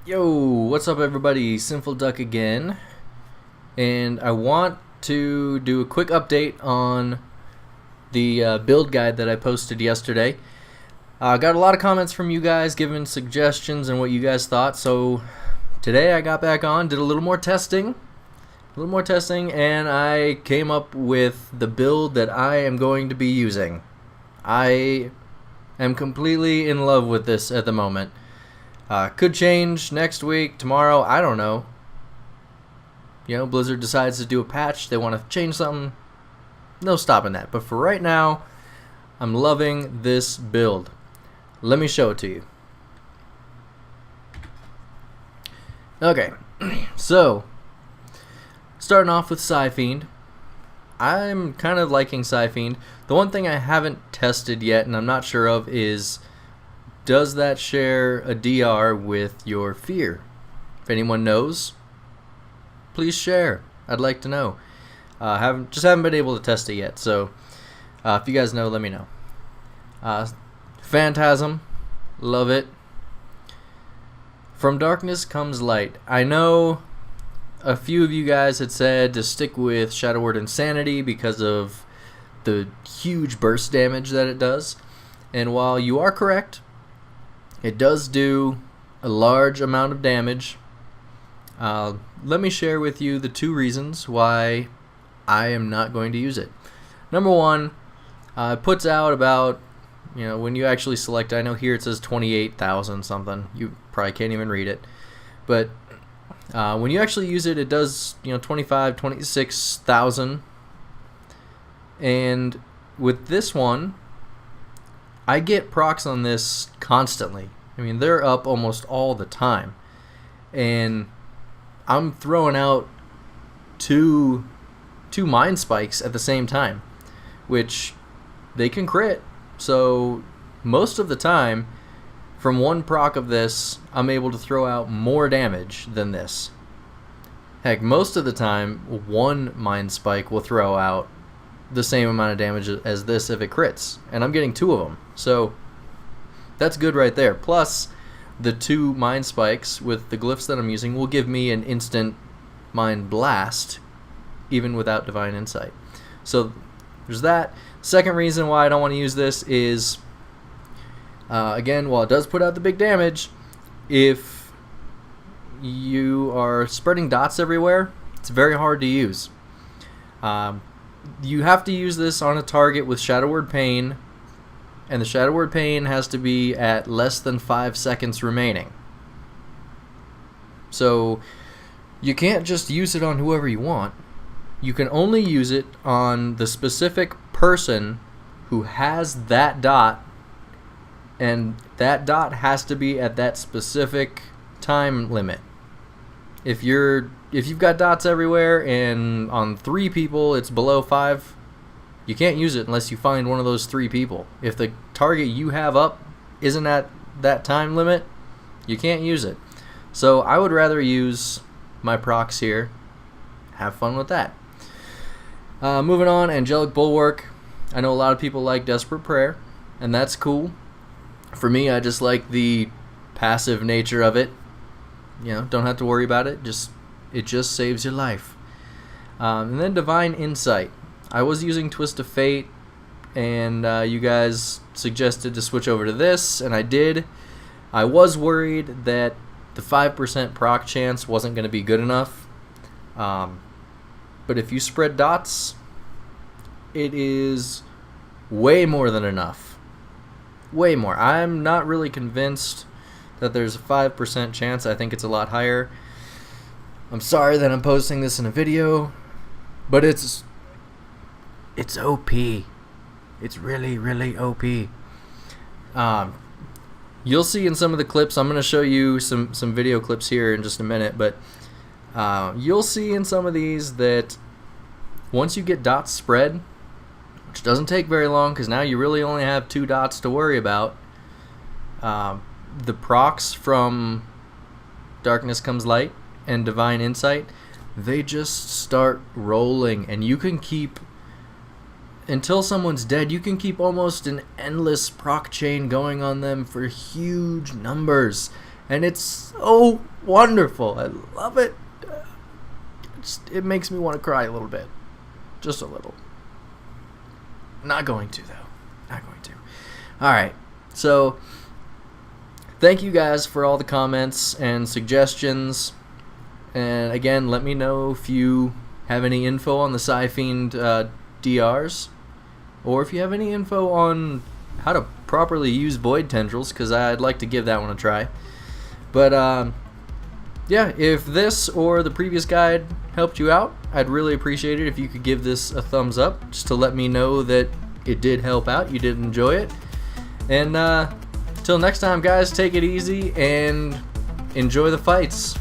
Yo, what's up everybody? Sinful Duck again. And I want to do a quick update on the build guide that I posted yesterday. I got a lot of comments from you guys giving suggestions and what you guys thought. So today I got back on, did a little more testing. And I came up with the build that I am going to be using. I am completely in love with this at the moment. Could change next week, tomorrow, I don't know. You know, Blizzard decides to do a patch, they want to change something. No stopping that. But for right now, I'm loving this build. Let me show it to you. Okay, so starting off with Psyfiend. I'm kind of liking Psyfiend. The one thing I haven't tested yet and I'm not sure of is, does that share a DR with your fear? If anyone knows, please share. I'd like to know. Haven't been able to test it yet, so if you guys know, let me know. Phantasm, love it. From darkness comes light. I know a few of you guys had said to stick with Shadow Word Insanity because of the huge burst damage that it does, and while you are correct, it does do a large amount of damage. Let me share with you the two reasons why I am not going to use it. Number one, it puts out about, when you actually select, I know here it says 28,000 something. You probably can't even read it. But when you actually use it, it does 25, 26,000. And with this one, I get procs on this constantly. I mean, they're up almost all the time. And I'm throwing out two mind spikes at the same time, which they can crit. So most of the time, from one proc of this, I'm able to throw out more damage than this. Heck, most of the time, one mind spike will throw out the same amount of damage as this if it crits, and I'm getting two of them, so that's good right there. Plus the two mind spikes with the glyphs that I'm using will give me an instant mind blast even without divine insight. So there's that. Second reason why I don't want to use this is, again, while it does put out the big damage, if you are spreading dots everywhere, it's very hard to use. You have to use this on a target with Shadow Word Pain, and the Shadow Word Pain has to be at less than 5 seconds remaining. So you can't just use it on whoever you want. You can only use it on the specific person who has that dot, and that dot has to be at that specific time limit. If you've got dots everywhere and on 3 people it's below 5, you can't use it unless you find one of those 3 people. If the target you have up isn't at that time limit, you can't use it. So I would rather use my procs here. Have fun with that. Moving on, Angelic Bulwark. I know a lot of people like Desperate Prayer, and that's cool. For me, I just like the passive nature of it. Don't have to worry about it. It just saves your life. And then Divine Insight. I was using Twist of Fate, and you guys suggested to switch over to this, and I did. I was worried that the 5% proc chance wasn't going to be good enough. But if you spread dots, it is way more than enough. Way more. I'm not really convinced that there's a 5% chance. I think it's a lot higher. I'm sorry that I'm posting this in a video, but it's OP. It's really, really OP. You'll see in some of the clips. I'm going to show you some video clips here in just a minute, but you'll see in some of these that once you get dots spread, which doesn't take very long because now you really only have 2 dots to worry about, the procs from Darkness Comes Light and Divine Insight, they just start rolling, and you can keep, until someone's dead, you can keep almost an endless proc chain going on them for huge numbers. and it's so wonderful. I love it. It makes me want to cry a little bit, just a little. Not going to though. Not going to. All right. So thank you guys for all the comments and suggestions. And again, let me know if you have any info on the Sci-Fiend DRs, or if you have any info on how to properly use Void Tendrils, because I'd like to give that one a try. But yeah, if this or the previous guide helped you out, I'd really appreciate it if you could give this a thumbs up, just to let me know that it did help out, you did enjoy it. And till next time, guys, take it easy and enjoy the fights.